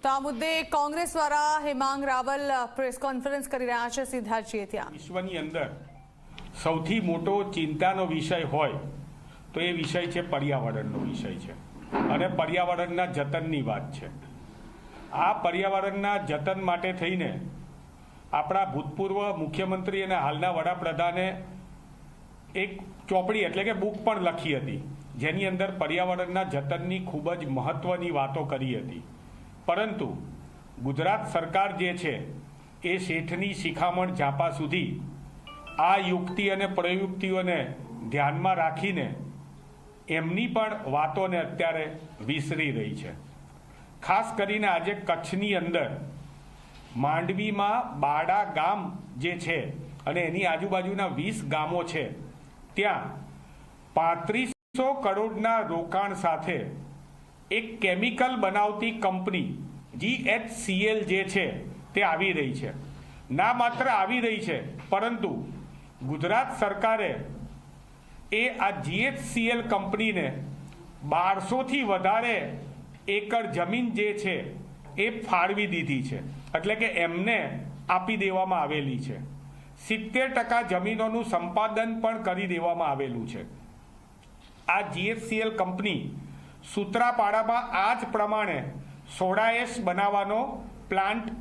તો આ મુદ્દે કોંગ્રેસ દ્વારા હેમાંગ રાવલ પ્રેસ કોન્ફરન્સ કરી રહ્યા છે સિદ્ધાર્થજીએ ત્યાં. વિશ્વની અંદર સૌથી મોટો ચિંતાનો વિષય હોય તો એ વિષય છે પર્યાવરણનો વિષય છે અને પર્યાવરણના જતનની વાત છે. આ પર્યાવરણના જતન માટે થઈને આપણા ભૂતપૂર્વ મુખ્યમંત્રી અને હાલના વડાપ્રધાને એક ચોપડી એટલે કે બુક પણ લખી હતી, જેની અંદર પર્યાવરણના જતનની ખૂબ જ મહત્વની વાતો કરી હતી. પરંતુ ગુજરાત સરકાર જે છે એ શેઠની શિખામણ ઝાપા સુધી આ યુક્તિ અને પ્રયુક્તિઓને ધ્યાનમાં રાખીને એમની પણ વાતોને અત્યારે વિસરી રહી છે. ખાસ કરીને આજે કચ્છની અંદર માંડવીમાં બાડા ગામ જે છે અને એની આજુબાજુના 20 ગામો છે, ત્યાં 3500 કરોડના રોકાણ સાથે એક કેમિકલ બનાવતી કંપની GHCL જે છે તે આવી રહી છે. ના માત્ર આવી રહી છે, પરંતુ ગુજરાત સરકારે એ આ GHCL કંપનીને 1200થી વધારે એકર જમીન જે છે એ ફાળવી દીધી છે, એટલે કે એમને આપી દેવામાં આવેલી છે. 70% જમીનોનું સંપાદન પણ કરી દેવામાં આવેલું છે. આ GHCL કંપની સૂત્રાપાડામાં આ જ પ્રમાણે સોડા એશ બનાવવાનો પ્લાન્ટ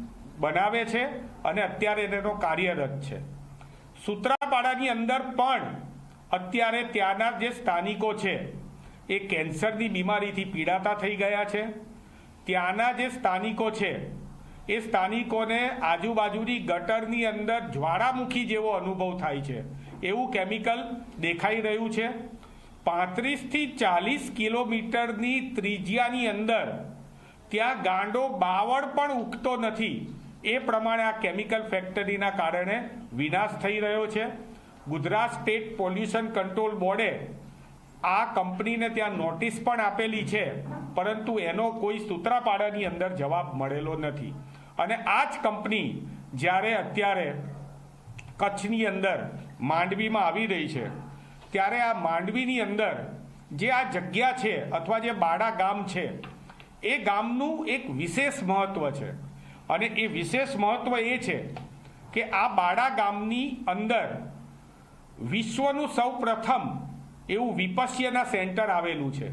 બનાવે છે અને અત્યારે એનો કાર્યરત છે. સૂત્રાપાડાની અંદર પણ અત્યારે ત્યાંના જે સ્થાનિકો છે એ કેન્સરની બીમારીથી પીડાતા થઈ ગયા છે. ત્યાંના જે સ્થાનિકો છે એ સ્થાનિકોને આજુબાજુની ગટરની અંદર જ્વાળામુખી જેવો અનુભવ થાય છે, એવું કેમિકલ દેખાઈ રહ્યું છે. 35થી 40 કિલોમીટરની ત્રિજ્યાની અંદર ત્યાં ગાંડો બાવળ પણ ઉગતો નથી, એ પ્રમાણે આ કેમિકલ ફેક્ટરીના કારણે વિનાશ થઈ રહ્યો છે. ગુજરાત સ્ટેટ પોલ્યુશન કંટ્રોલ બોર્ડે આ કંપનીને ત્યાં નોટિસ પણ આપેલી છે, પરંતુ એનો કોઈ સૂત્રાપાડાની અંદર જવાબ મળેલો નથી. અને આ જ કંપની જ્યારે અત્યારે કચ્છની અંદર માંડવીમાં આવી રહી છે, ત્યારે આ માંડવીની અંદર જે આ જગ્યા છે અથવા જે બાડા ગામ છે એ ગામનું એક વિશેષ મહત્વ છે. અને એ વિશેષ મહત્વ એ છે કે આ બાડા ગામની અંદર વિશ્વનું સૌ પ્રથમ એવું વિપસ્યના સેન્ટર આવેલું છે.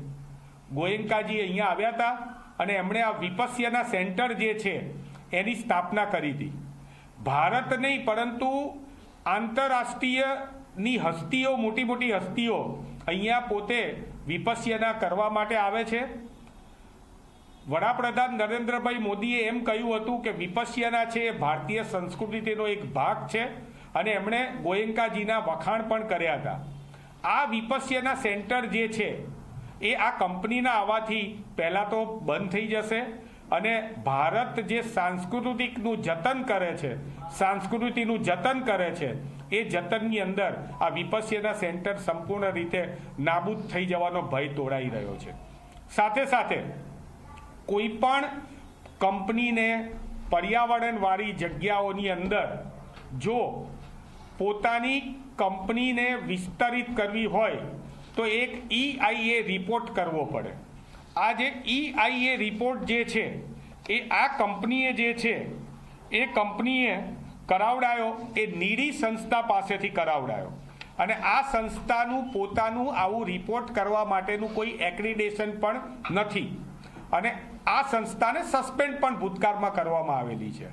ગોયંકાજી અહીંયા આવ્યા હતા અને એમણે આ વિપસ્યના સેન્ટર જે છે એની સ્થાપના કરી હતી. ભારત નહીં પરંતુ આંતરરાષ્ટ્રીયની હસ્તીઓ, મોટી મોટી હસ્તીઓ અહીંયા પોતે વિપસ્યના કરવા માટે આવે છે. વડાપ્રધાન નરેન્દ્રભાઈ મોદીએ એમ કહ્યું હતું કે વિપસ્યના છે એ ભારતીય સંસ્કૃતિનો એક ભાગ છે અને એમણે ગોયંકાજીના વખાણ પણ કર્યા હતા. આ વિપસ્યના સેન્ટર જે છે એ આ કંપનીના આવવાથી પહેલાં તો બંધ થઈ જશે અને ભારત જે સાંસ્કૃતિકનું જતન કરે છે, સંસ્કૃતિનું જતન કરે છે, એ જતનની અંદર આ વિપસ્યના સેન્ટર સંપૂર્ણ રીતે નાબૂદ થઈ જવાનો ભય તોડાઈ રહ્યો છે. સાથે સાથે કોઈ પણ કંપનીને પર્યાવરણવાળી જગ્યાઓની અંદર જો પોતાની કંપનીને વિસ્તરિત કરવી હોય તો એક EIA રિપોર્ટ કરવો પડે. આ જે EIA રિપોર્ટ જે છે એ આ કંપનીએ જે છે એ કંપનીએ કરાવડાયો, એ નીડી સંસ્થા પાસેથી કરાવડાયો અને આ સંસ્થાનું પોતાનું આવું રિપોર્ટ કરવા માટેનું કોઈ એક્રિડેશન પણ નથી અને આ સંસ્થાને સસ્પેન્ડ પણ ભૂતકાળમાં કરવામાં આવેલી છે.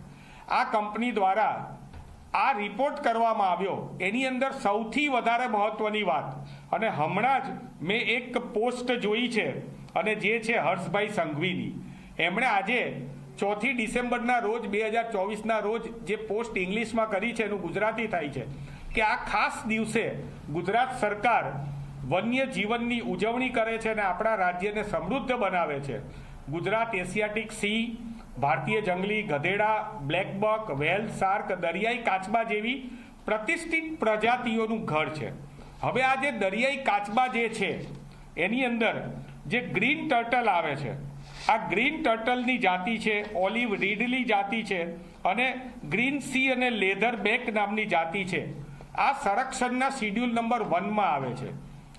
આ કંપની દ્વારા આ રિપોર્ટ કરવામાં આવ્યો. એની અંદર સૌથી વધારે મહત્વની વાત, અને હમણાં જ મેં એક પોસ્ટ જોઈ છે અને જે છે હર્ષભાઈ સંઘવીની, એમણે આજે 4 ડિસેમ્બરના રોજ 2024ના રોજ જે પોસ્ટ ઇંગ્લિશમાં કરી છે એનું ગુજરાતી થાય છે કે આ ખાસ દિવસે ગુજરાત સરકાર વન્ય જીવનની ઉજવણી કરે છે અને આપણા રાજ્યને સમૃદ્ધ બનાવે છે. ગુજરાત એશિયાટિક સી, ભારતીય જંગલી ગધેડા, બ્લેકબક, વ્હેલ, શાર્ક, દરિયાઈ કાચબા જેવી પ્રતિષ્ઠિત પ્રજાતિઓનું ઘર છે. હવે આ જે દરિયાઈ કાચબા જે છે એની અંદર જે ગ્રીન ટર્ટલ આવે છે, આ ગ્રીન ટર્ટલની જાતિ છે ઓલિવ રીડલી જાતિ છે અને ગ્રીન સી અને લેધર બેક નામની જાતિ છે. આ સંરક્ષણના શિડ્યુલ નંબર 1માં આવે છે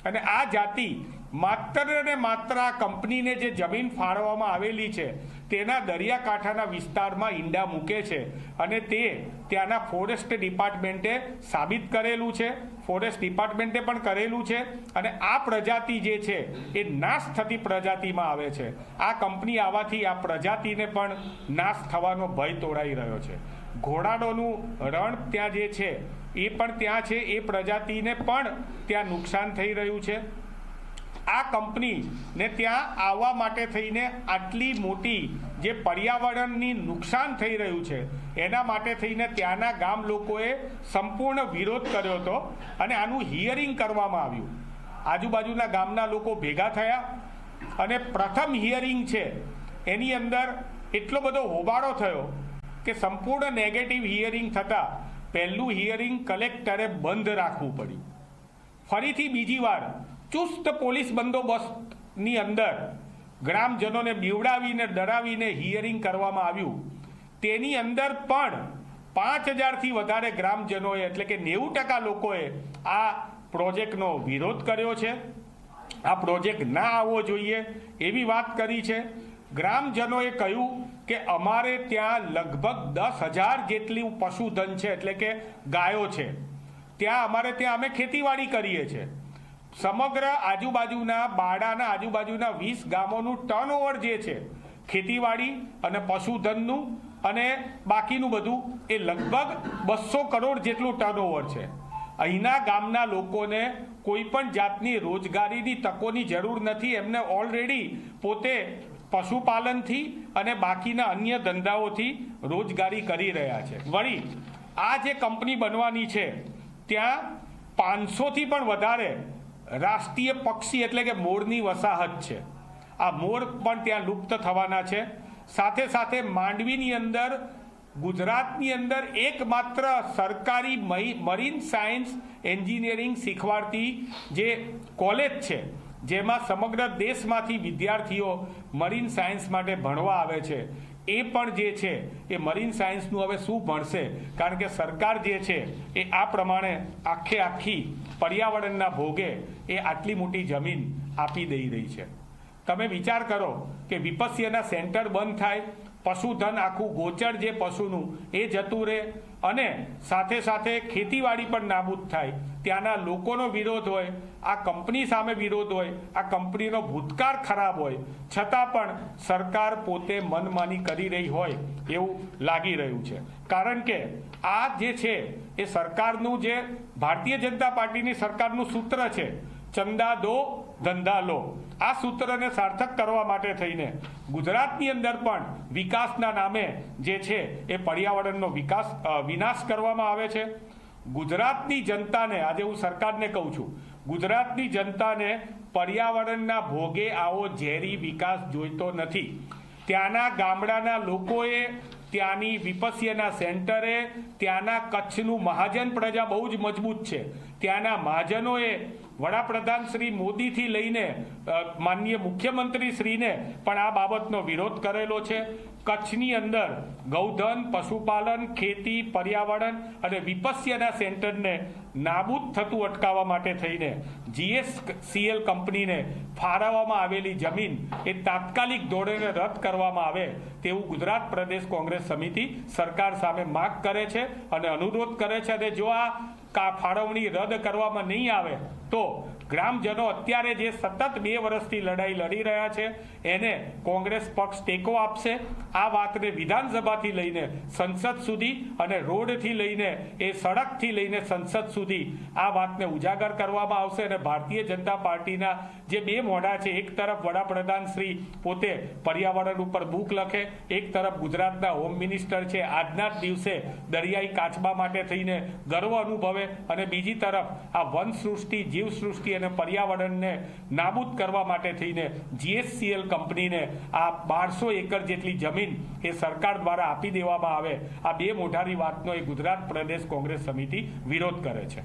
અને આ જાતિ માત્ર ને માત્ર આ કંપનીને જે જમીન ફાળવવામાં આવેલી છે તેના દરિયાકાંઠાના વિસ્તારમાં ઈંડા મૂકે છે અને તે ત્યાંના ફોરેસ્ટ ડિપાર્ટમેન્ટે સાબિત કરેલું છે, ફોરેસ્ટ ડિપાર્ટમેન્ટે પણ કરેલું છે અને આ પ્રજાતિ જે છે એ નાશ થતી પ્રજાતિમાં આવે છે. આ કંપની આવવાથી આ પ્રજાતિને પણ નાશ થવાનો ભય તોડાઈ રહ્યો છે. ઘોડાડોનું રણ ત્યાં જે છે એ પણ ત્યાં છે, એ પ્રજાતિને પણ ત્યાં નુકસાન થઈ રહ્યું છે. આ કંપનીને ત્યાં આવવા માટે થઈને આટલી મોટી જે પર્યાવરણની નુકસાન થઈ રહ્યું છે એના માટે થઈને ત્યાંના ગામ લોકોએ સંપૂર્ણ વિરોધ કર્યો હતો અને આનું હિયરિંગ કરવામાં આવ્યું. આજુબાજુના ગામના લોકો ભેગા થયા અને પ્રથમ હિયરિંગ છે એની અંદર એટલો બધો હોબાળો થયો કે સંપૂર્ણ નેગેટિવ હિયરિંગ થતાં પહેલું હિયરિંગ કલેક્ટરે બંધ રાખવું પડ્યું. ફરીથી બીજી વાર ચુસ્ત પોલીસ બંદોબસ્તની અંદર ગ્રામજનોને બીવડાવીને ડરાવીને હિયરિંગ કરવામાં આવ્યું. તેની અંદર પણ 5000થી વધારે ગ્રામજનોએ એટલે કે 90% લોકોએ આ પ્રોજેક્ટનો વિરોધ કર્યો છે. આ પ્રોજેક્ટ ના આવવો જોઈએ એવી વાત કરી છે. ગ્રામજનોએ કહ્યું કે અમારે ત્યાં લગભગ 10,000 જેટલી પશુધન છે એટલે કે ગાયો છે. ત્યાં અમારે ત્યાં અમે ખેતીવાડી કરીએ છીએ. સમગ્ર આજુબાજુના બાડાના આજુબાજુના 20 ગામોનું ટર્નઓવર જે છે ખેતીવાડી અને પશુધનનું અને બાકીનું બધું એ લગભગ 200 કરોડ જેટલું ટર્નઓવર છે. અહીંના ગામના લોકોને કોઈ પણ જાતની રોજગારીની તકોની જરૂર નથી. એમને ઓલરેડી પોતે પશુપાલનથી અને બાકીના અન્ય ધંધાઓથી રોજગારી કરી રહ્યા છે. વળી આ જે કંપની બનવાની છે ત્યાં 500થી પણ વધારે રાષ્ટ્રીય પક્ષી એટલે કે મોરની વસાહત છે. આ મોર પણ ત્યાં લુપ્ત થવાના છે. સાથે સાથે માંડવીની અંદર ગુજરાતની અંદર એકમાત્ર સરકારી મરીન સાયન્સ એન્જિનિયરિંગ શીખવાડતી જે કોલેજ છે જેમાં સમગ્ર દેશમાંથી વિદ્યાર્થીઓ મરીન સાયન્સ માટે ભણવા આવે છે. એ પણ જે છે એ મરીન સાયન્સનું હવે શું ભણશે, કારણ કે સરકાર જે છે એ આ પ્રમાણે આખી પર્યાવરણના ભોગે એ આટલી મોટી જમીન આપી દઈ રહી છે. તમે વિચાર કરો કે વિપસ્યના સેન્ટર બંધ થાય, પશુધન આખું ગોચર જે પશુનું એ જતું રહે અને સાથે સાથે ખેતીવાડી પણ નાબૂદ થાય. ત્યાંના લોકોનો વિરોધ હોય, આ કંપની સામે વિરોધ હોય, આ કંપનીનો ભૂતકાળ ખરાબ હોય, છતાં પણ સરકાર પોતે મનમાની કરી રહી હોય એવું લાગી રહ્યું છે. કારણ કે આ જે છે એ સરકારનું જે ભારતીય જનતા પાર્ટીની સરકારનું સૂત્ર છે ચંદા દો ધંધા લો, આ સૂત્રને સાર્થક કરવા માટે થઈને ગુજરાતની અંદર પણ વિકાસના નામે જે છે એ પર્યાવરણનો વિનાશ કરવામાં આવે છે. ગુજરાતની જનતાને આજે હું સરકારને કહું છું, ગુજરાતની જનતાને પર્યાવરણના ભોગે આવો ઝેરી વિકાસ જોઈતો નથી. ત્યાંના ગામડાના લોકોએ, ત્યાંની વિપસ્યના સેન્ટરે, ત્યાંના કચ્છનું મહાજન પ્રજા બહુ જ મજબૂત છે. ત્યાંના મહાજનોએ વડાપ્રધાન શ્રી મોદીથી લઈને માનનીય મુખ્યમંત્રી શ્રીને પણ આ બાબતનો વિરોધ કરેલો છે. કચ્છની અંદર ગૌધન, પશુપાલન, ખેતી, પર્યાવરણ અને વિપસ્યના સેન્ટરને નાબૂદ થતું અટકાવવા માટે થઈને GSCL કંપનીને ફાળવવામાં આવેલી જમીન એ તાત્કાલિક ધોરણે રદ કરવામાં આવે તેવું ગુજરાત પ્રદેશ કોંગ્રેસ સમિતિ સરકાર સામે માગ કરે છે અને અનુરોધ કરે છે. અને જો આ ફાળવણી રદ કરવામાં નહીં આવે તો ગ્રામજનો અત્યારે જે સતત 2 વર્ષથી લડાઈ લડી રહ્યા છે એને કોંગ્રેસ પક્ષ ટેકો આપશે. આ વાતને વિધાનસભાથી લઈને સંસદ સુધી અને રોડથી લઈને એ સડકથી લઈને સંસદ સુધી આ વાતને ઉજાગર કરવામાં આવશે. અને ભારતીય જનતા પાર્ટીના જે 2 મોઢા છે, એક તરફ વડાપ્રધાન શ્રી પોતે પર્યાવરણ ઉપર બુક લખે, એક તરફ ગુજરાતના હોમ મિનિસ્ટર છે આજના જ દિવસે દરિયાઈ કાચબા માટે થઈને ગર્વ અનુભવે, અને બીજી તરફ આ વનસૃષ્ટિ, જીવસૃષ્ટિ અને પર્યાવરણને નાબૂદ કરવા માટે થઈને GSCL કંપનીને આ 1200 એકર જેટલી જમીન એ સરકાર દ્વારા આપી દેવામાં આવે. આ 2 મોઢાની વાતનો એ ગુજરાત પ્રદેશ કોંગ્રેસ સમિતિ વિરોધ કરે છે.